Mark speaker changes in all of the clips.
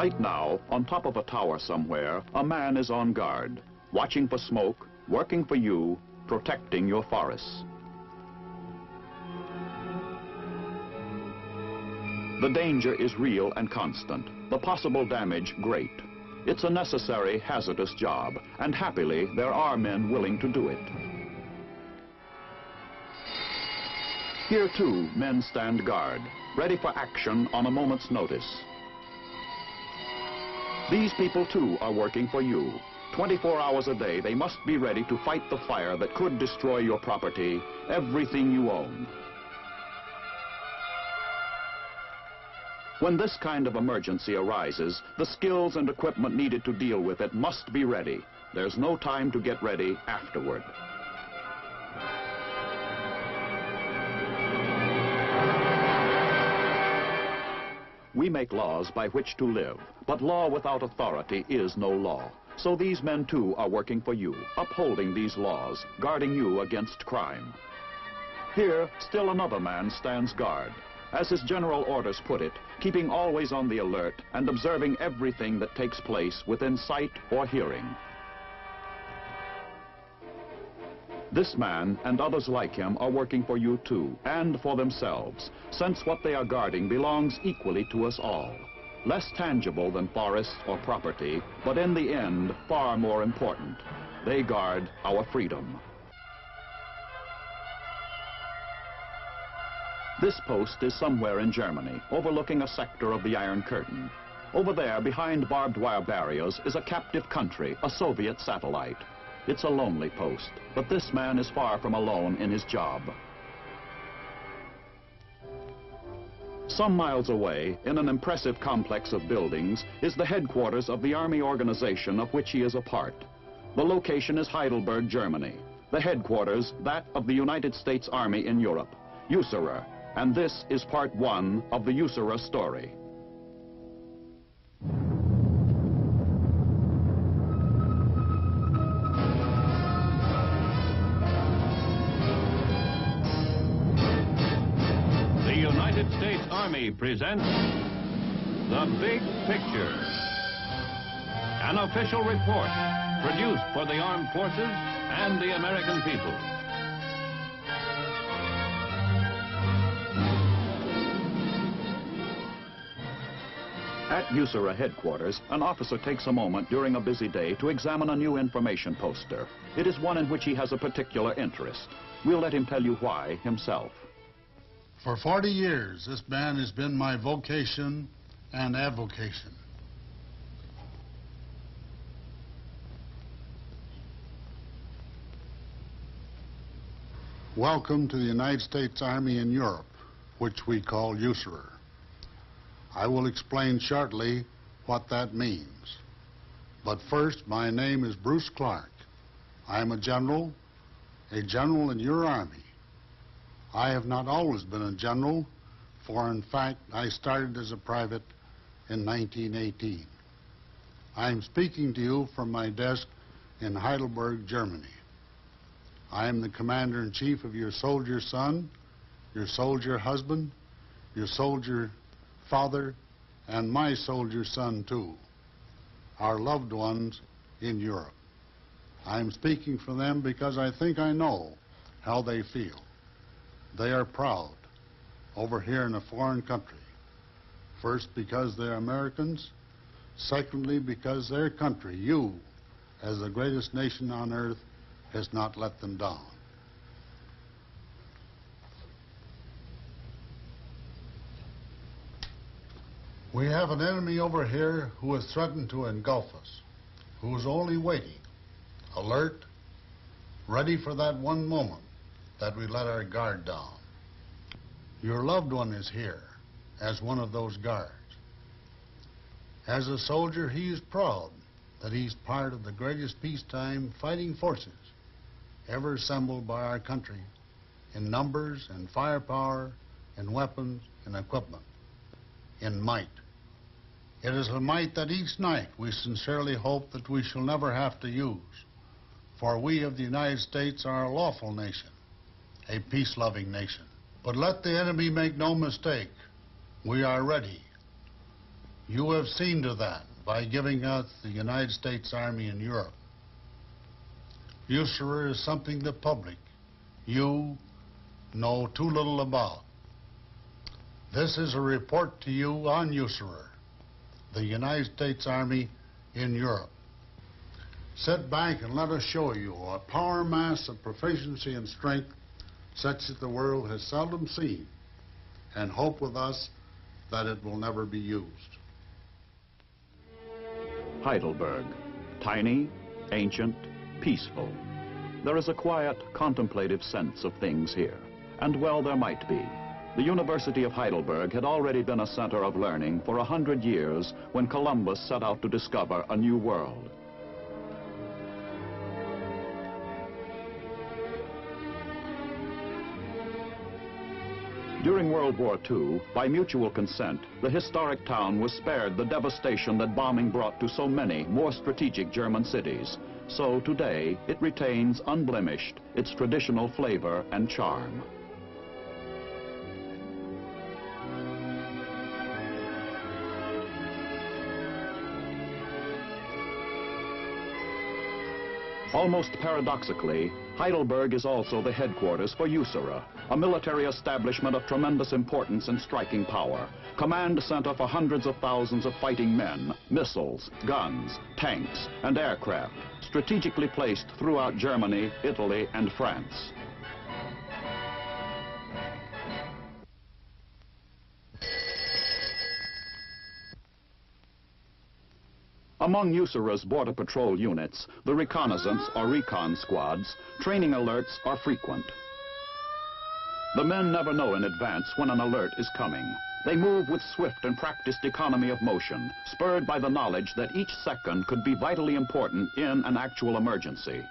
Speaker 1: Right now, on top of a tower somewhere, a man is on guard, watching for smoke, working for you, protecting your forests. The danger is real and constant, the possible damage great. It's a necessary, hazardous job, and happily, there are men willing to do it. Here, too, men stand guard, ready for action on a moment's notice. These people, too, are working for you. 24 hours a day, they must be ready to fight the fire that could destroy your property, everything you own. When this kind of emergency arises, the skills and equipment needed to deal with it must be ready. There's no time to get ready afterward. We make laws by which to live, but law without authority is no law. So these men, too, are working for you, upholding these laws, guarding you against crime. Here, still another man stands guard. As his general orders put it, keeping always on the alert and observing everything that takes place within sight or hearing. This man and others like him are working for you too, and for themselves, since what they are guarding belongs equally to us all. Less tangible than forests or property, but in the end, far more important. They guard our freedom. This post is somewhere in Germany, overlooking a sector of the Iron Curtain. Over there, behind barbed wire barriers, is a captive country, a Soviet satellite. It's a lonely post, but this man is far from alone in his job. Some miles away, in an impressive complex of buildings, is the headquarters of the Army organization of which he is a part. The location is Heidelberg, Germany. The headquarters, that of the United States Army in Europe, USAREUR. And this is part one of the USAREUR story.
Speaker 2: The United States Army presents The Big Picture, an official report produced for the armed forces and the American people.
Speaker 1: At USAREUR headquarters, an officer takes a moment during a busy day to examine a new information poster. It is one in which he has a particular interest. We'll let him tell you why himself.
Speaker 3: For 40 years, this man has been my vocation and avocation. Welcome to the United States Army in Europe, which we call USAREUR. I will explain shortly what that means. But first, my name is Bruce Clark. I am a general in your Army. I have not always been a general, for in fact, I started as a private in 1918. I am speaking to you from my desk in Heidelberg, Germany. I am the Commander-in-Chief of your soldier son, your soldier husband, your soldier father, and my soldier son too, our loved ones in Europe. I am speaking for them because I think I know how they feel. They are proud over here in a foreign country. First, because they're Americans. Secondly, because their country, you, as the greatest nation on earth, has not let them down. We have an enemy over here who has threatened to engulf us, who is only waiting, alert, ready for that one moment that we let our guard down. Your loved one is here as one of those guards. As a soldier, he is proud that he's part of the greatest peacetime fighting forces ever assembled by our country in numbers and firepower, in weapons and equipment, in might. It is a might that each night we sincerely hope that we shall never have to use, for we of the United States are a lawful nation, a peace-loving nation. But let the enemy make no mistake, we are ready. You have seen to that by giving us the United States Army in Europe. USAREUR is something the public, you, know too little about. This is a report to you on USAREUR, the United States Army in Europe. Sit back and let us show you a power mass of proficiency and strength such that the world has seldom seen, and hope with us that it will never be used.
Speaker 1: Heidelberg, tiny, ancient, peaceful. There is a quiet, contemplative sense of things here, and well there might be. The University of Heidelberg had already been a center of learning for 100 years when Columbus set out to discover a new world. During World War II, by mutual consent, the historic town was spared the devastation that bombing brought to so many more strategic German cities. So today, it retains unblemished its traditional flavor and charm. Almost paradoxically, Heidelberg is also the headquarters for USAREUR, a military establishment of tremendous importance and striking power, command center for hundreds of thousands of fighting men, missiles, guns, tanks, and aircraft, strategically placed throughout Germany, Italy, and France. Among USAREUR's border patrol units, the reconnaissance or recon squads, training alerts are frequent. The men never know in advance when an alert is coming. They move with swift and practiced economy of motion, spurred by the knowledge that each second could be vitally important in an actual emergency.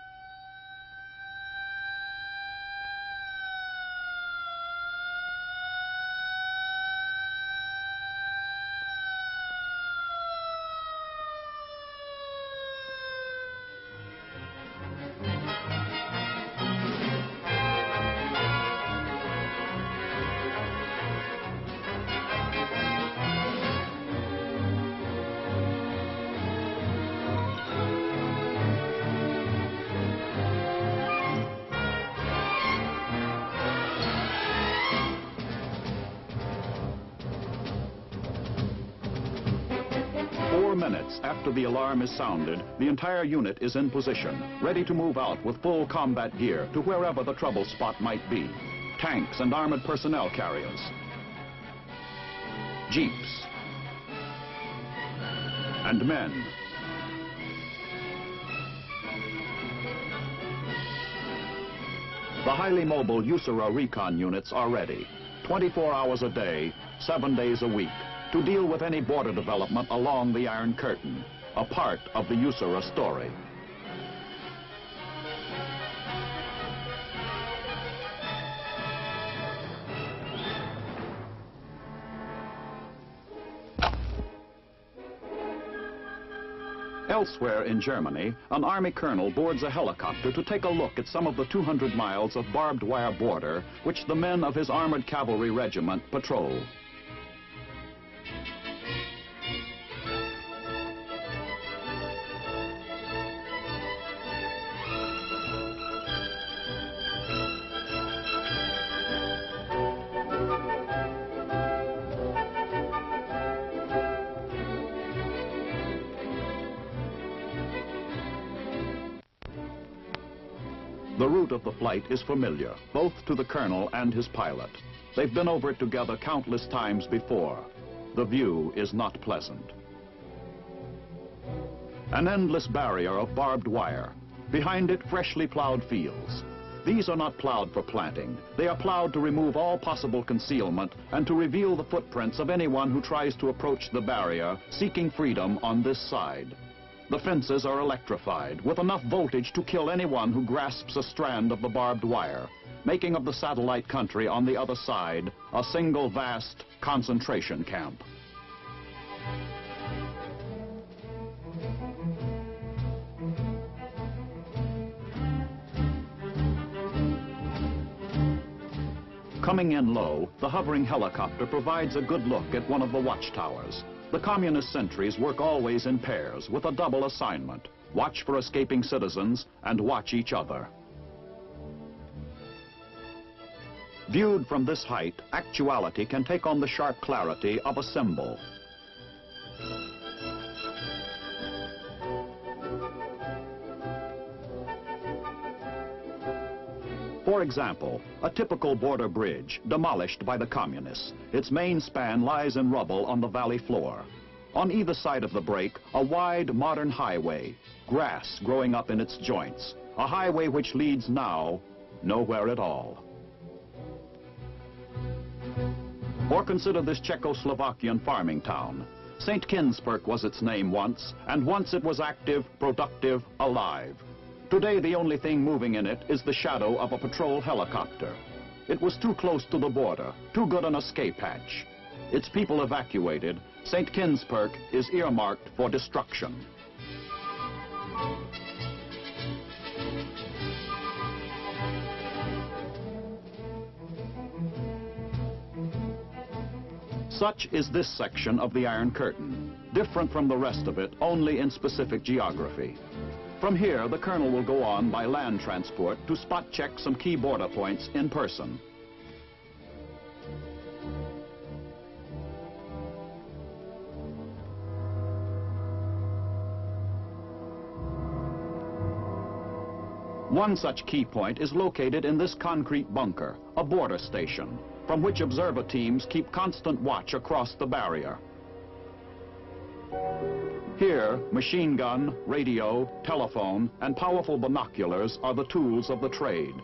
Speaker 1: Minutes after the alarm is sounded, the entire unit is in position, ready to move out with full combat gear to wherever the trouble spot might be. Tanks and armored personnel carriers, jeeps, and men. The highly mobile USAREUR recon units are ready, 24 hours a day, 7 days a week, to deal with any border development along the Iron Curtain, a part of the USAREUR story. Elsewhere in Germany, an Army colonel boards a helicopter to take a look at some of the 200 miles of barbed wire border which the men of his armored cavalry regiment patrol. The route of the flight is familiar, both to the colonel and his pilot. They've been over it together countless times before. The view is not pleasant. An endless barrier of barbed wire. Behind it, freshly plowed fields. These are not plowed for planting. They are plowed to remove all possible concealment and to reveal the footprints of anyone who tries to approach the barrier, seeking freedom on this side. The fences are electrified with enough voltage to kill anyone who grasps a strand of the barbed wire, making of the satellite country on the other side a single vast concentration camp. Coming in low, the hovering helicopter provides a good look at one of the watchtowers. The communist sentries work always in pairs with a double assignment: watch for escaping citizens and watch each other. Viewed from this height, actuality can take on the sharp clarity of a symbol. For example, a typical border bridge demolished by the communists. Its main span lies in rubble on the valley floor. On either side of the break, a wide modern highway, grass growing up in its joints, a highway which leads now nowhere at all. Or consider this Czechoslovakian farming town. St. Kinsperk was its name once, and once it was active, productive, alive. Today, the only thing moving in it is the shadow of a patrol helicopter. It was too close to the border, too good an escape hatch. Its people evacuated, St. Kinsperk is earmarked for destruction. Such is this section of the Iron Curtain, different from the rest of it only in specific geography. From here, the colonel will go on by land transport to spot check some key border points in person. One such key point is located in this concrete bunker, a border station, from which observer teams keep constant watch across the barrier. Here, machine gun, radio, telephone, and powerful binoculars are the tools of the trade.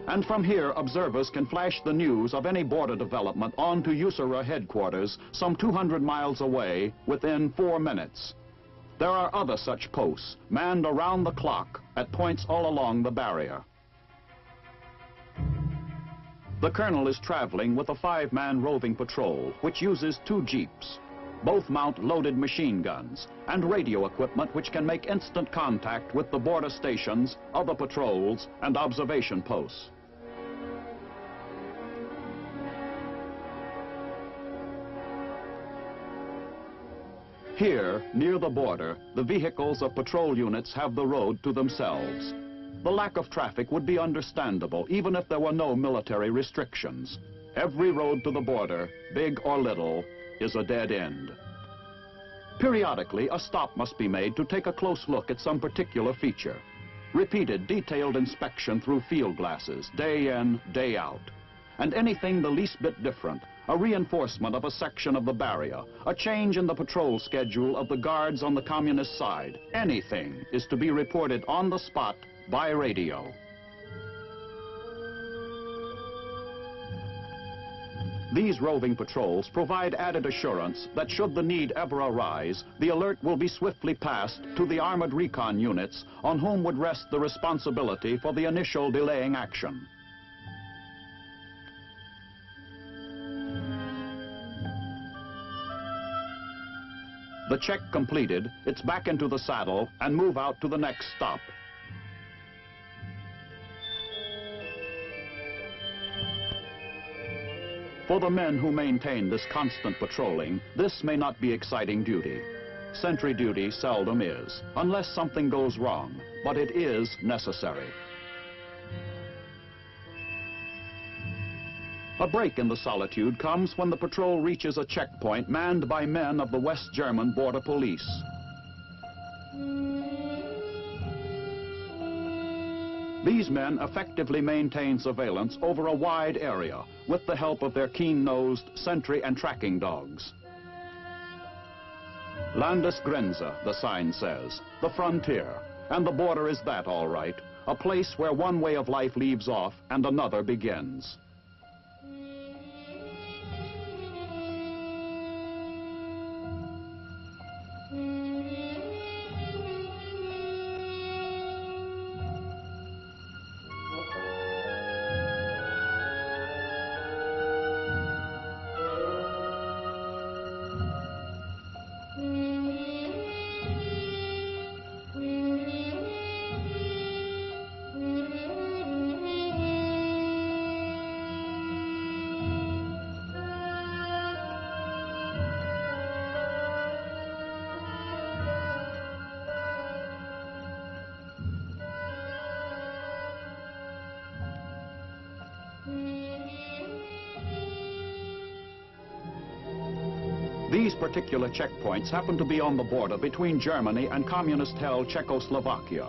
Speaker 1: And from here, observers can flash the news of any border development on to USAREUR headquarters some 200 miles away within 4 minutes. There are other such posts, manned around the clock at points all along the barrier. The colonel is traveling with a 5-man roving patrol, which uses 2 jeeps. Both mount loaded machine guns and radio equipment which can make instant contact with the border stations, other patrols, and observation posts. Here, near the border, the vehicles of patrol units have the road to themselves. The lack of traffic would be understandable, even if there were no military restrictions. Every road to the border, big or little, is a dead end. Periodically, a stop must be made to take a close look at some particular feature. Repeated, detailed inspection through field glasses, day in, day out. And anything the least bit different, a reinforcement of a section of the barrier, a change in the patrol schedule of the guards on the communist side, anything is to be reported on the spot by radio. These roving patrols provide added assurance that should the need ever arise, the alert will be swiftly passed to the armored recon units on whom would rest the responsibility for the initial delaying action. The check completed, it's back into the saddle and move out to the next stop. For the men who maintain this constant patrolling, this may not be exciting duty. Sentry duty seldom is, unless something goes wrong, but it is necessary. A break in the solitude comes when the patrol reaches a checkpoint manned by men of the West German Border Police. These men effectively maintain surveillance over a wide area with the help of their keen-nosed sentry and tracking dogs. Landesgrenze, the sign says, the frontier, and the border is that all right, a place where one way of life leaves off and another begins. These particular checkpoints happen to be on the border between Germany and communist-held Czechoslovakia.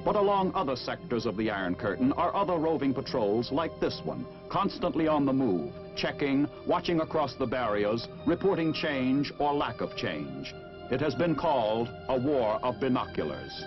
Speaker 1: But along other sectors of the Iron Curtain are other roving patrols like this one, constantly on the move, checking, watching across the barriers, reporting change or lack of change. It has been called a war of binoculars.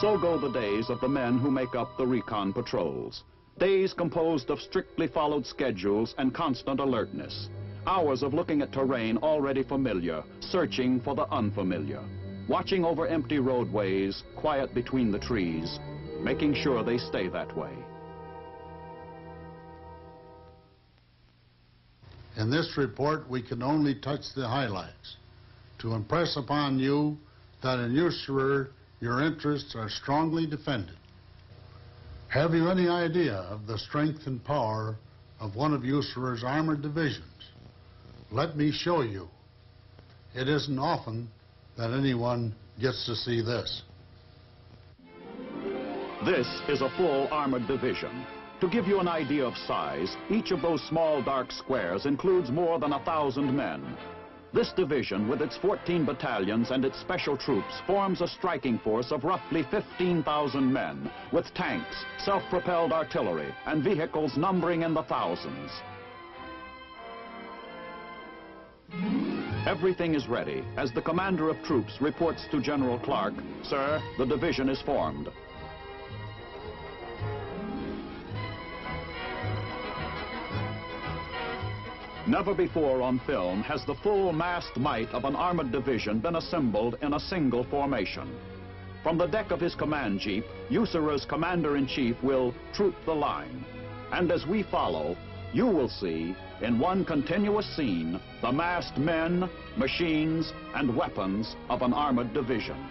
Speaker 1: So go the days of the men who make up the recon patrols. Days composed of strictly followed schedules and constant alertness. Hours of looking at terrain already familiar, searching for the unfamiliar. Watching over empty roadways, quiet between the trees, making sure they stay that way.
Speaker 3: In this report, we can only touch the highlights to impress upon you that in USAREUR, your interests are strongly defended. Have you any idea of the strength and power of one of USAREUR's armored divisions? Let me show you. It isn't often that anyone gets to see this.
Speaker 1: This is a full armored division. To give you an idea of size, each of those small dark squares includes more than 1,000 men. This division, with its 14 battalions and its special troops, forms a striking force of roughly 15,000 men, with tanks, self-propelled artillery, and vehicles numbering in the thousands. Everything is ready as the commander of troops reports to General Clark, "Sir, the division is formed." Never before on film has the full massed might of an armored division been assembled in a single formation. From the deck of his command jeep, USAREUR's commander-in-chief will troop the line. And as we follow, you will see, in one continuous scene, the massed men, machines, and weapons of an armored division.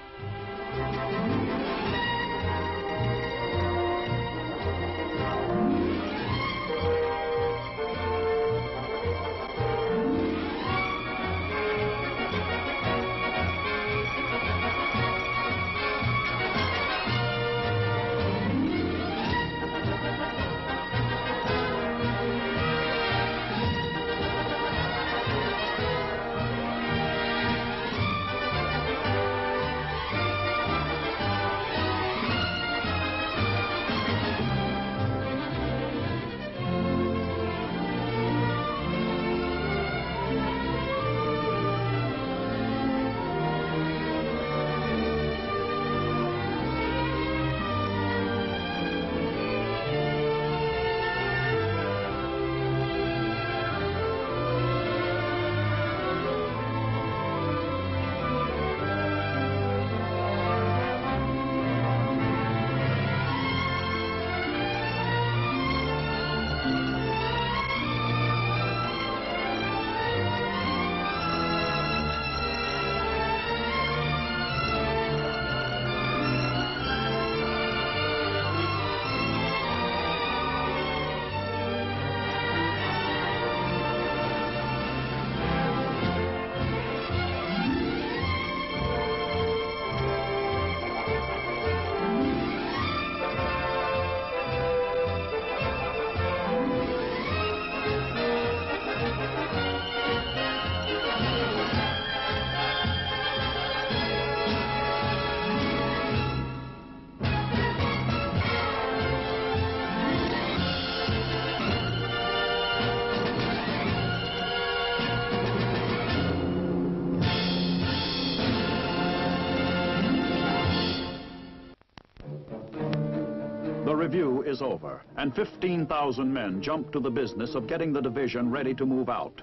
Speaker 1: The review is over, and 15,000 men jump to the business of getting the division ready to move out.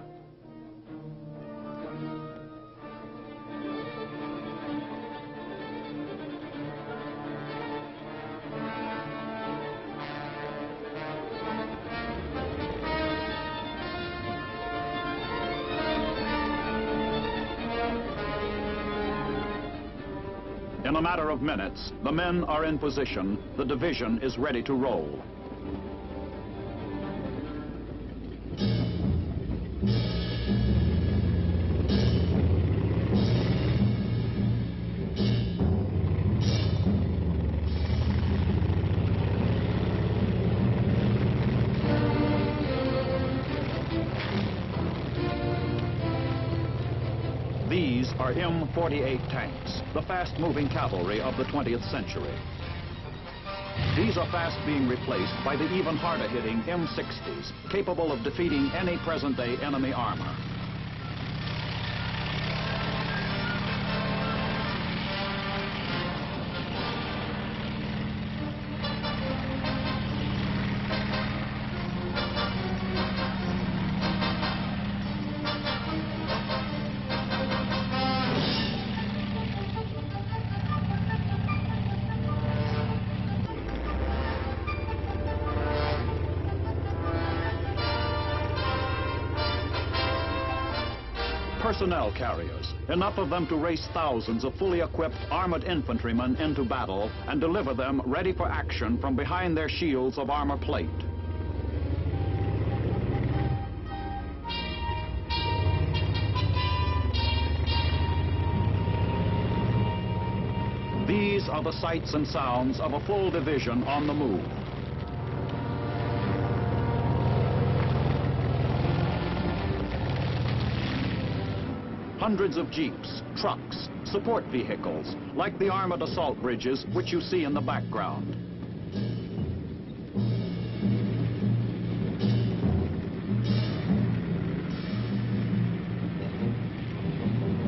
Speaker 1: In a matter of minutes, the men are in position, the division is ready to roll. These are M48 tanks, the fast-moving cavalry of the 20th century. These are fast being replaced by the even harder-hitting M60s, capable of defeating any present-day enemy armor. Personnel carriers, enough of them to race thousands of fully equipped armored infantrymen into battle and deliver them ready for action from behind their shields of armor plate. These are the sights and sounds of a full division on the move. Hundreds of jeeps, trucks, support vehicles, like the armored assault bridges which you see in the background.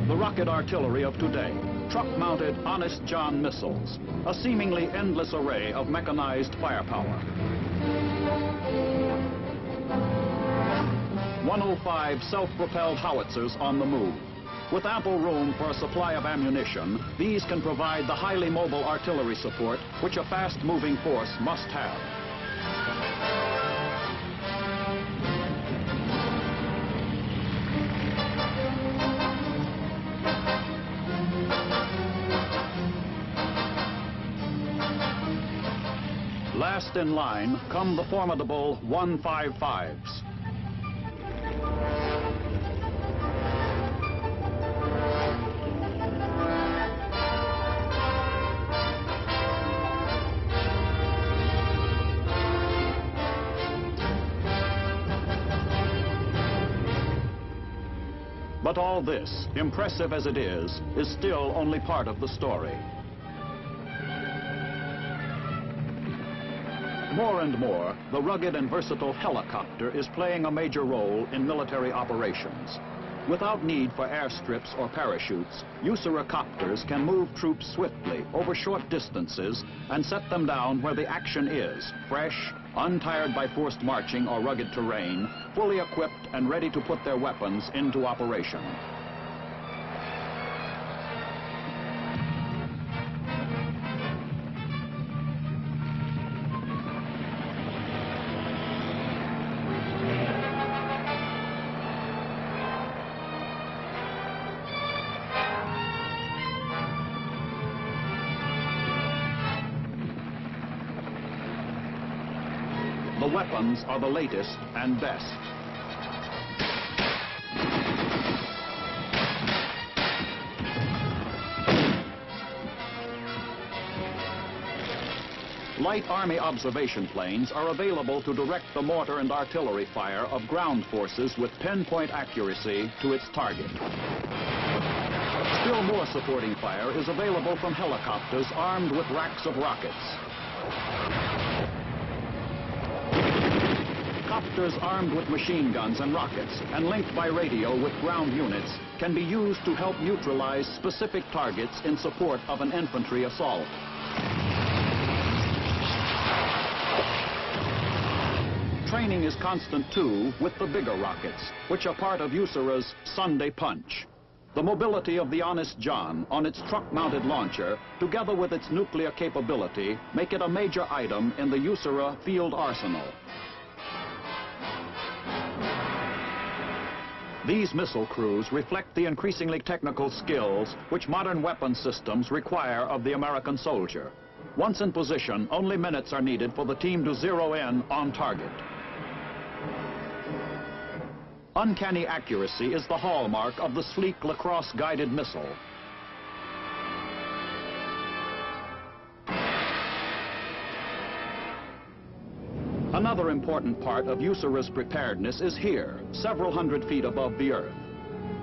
Speaker 1: The rocket artillery of today, truck-mounted Honest John missiles, a seemingly endless array of mechanized firepower. 105 self-propelled howitzers on the move. With ample room for a supply of ammunition, these can provide the highly mobile artillery support which a fast-moving force must have. Last in line come the formidable 155s. But all this, impressive as it is still only part of the story. More and more, the rugged and versatile helicopter is playing a major role in military operations. Without need for airstrips or parachutes, USAREUR copters can move troops swiftly over short distances and set them down where the action is, fresh, untired by forced marching or rugged terrain, fully equipped and ready to put their weapons into operation. The weapons are the latest and best. Light Army observation planes are available to direct the mortar and artillery fire of ground forces with pinpoint accuracy to its target. Still more supporting fire is available from helicopters armed with racks of rockets. Copters armed with machine guns and rockets and linked by radio with ground units can be used to help neutralize specific targets in support of an infantry assault. Training is constant too with the bigger rockets, which are part of USAREUR's Sunday Punch. The mobility of the Honest John on its truck-mounted launcher, together with its nuclear capability, make it a major item in the USAREUR field arsenal. These missile crews reflect the increasingly technical skills which modern weapon systems require of the American soldier. Once in position, only minutes are needed for the team to zero in on target. Uncanny accuracy is the hallmark of the sleek lacrosse-guided missile. Another important part of USAREUR's preparedness is here, several hundred feet above the earth.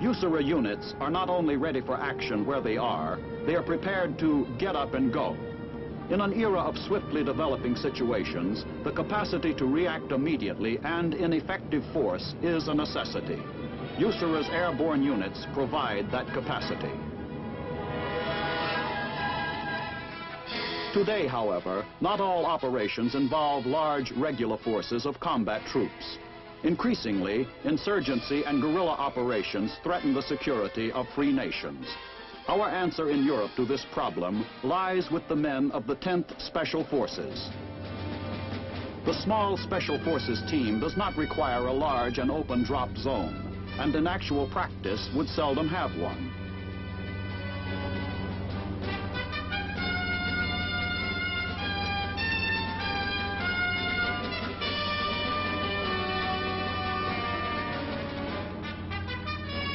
Speaker 1: USAREUR units are not only ready for action where they are prepared to get up and go. In an era of swiftly developing situations, the capacity to react immediately and in effective force is a necessity. USAREUR's airborne units provide that capacity. Today, however, not all operations involve large regular forces of combat troops. Increasingly, insurgency and guerrilla operations threaten the security of free nations. Our answer in Europe to this problem lies with the men of the 10th Special Forces. The small Special Forces team does not require a large and open drop zone, and in actual practice would seldom have one.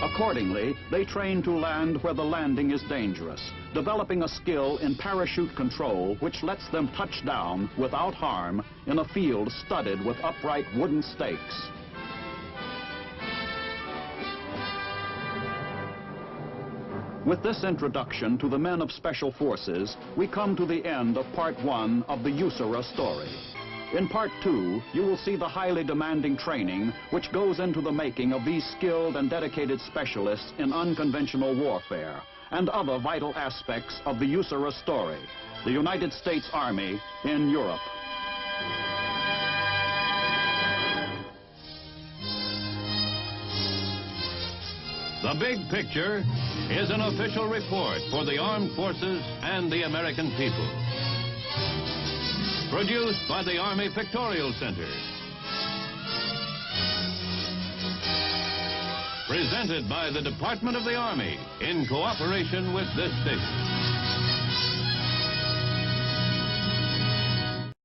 Speaker 1: Accordingly, they train to land where the landing is dangerous, developing a skill in parachute control which lets them touch down without harm in a field studded with upright wooden stakes. With this introduction to the men of Special Forces, we come to the end of Part 1 of the USAREUR story. In Part 2, you will see the highly demanding training which goes into the making of these skilled and dedicated specialists in unconventional warfare and other vital aspects of the USAREUR story, the United States Army in Europe.
Speaker 2: The Big Picture is an official report for the armed forces and the American people. Produced by the Army Pictorial Center. Presented by the Department of the Army in cooperation with this station.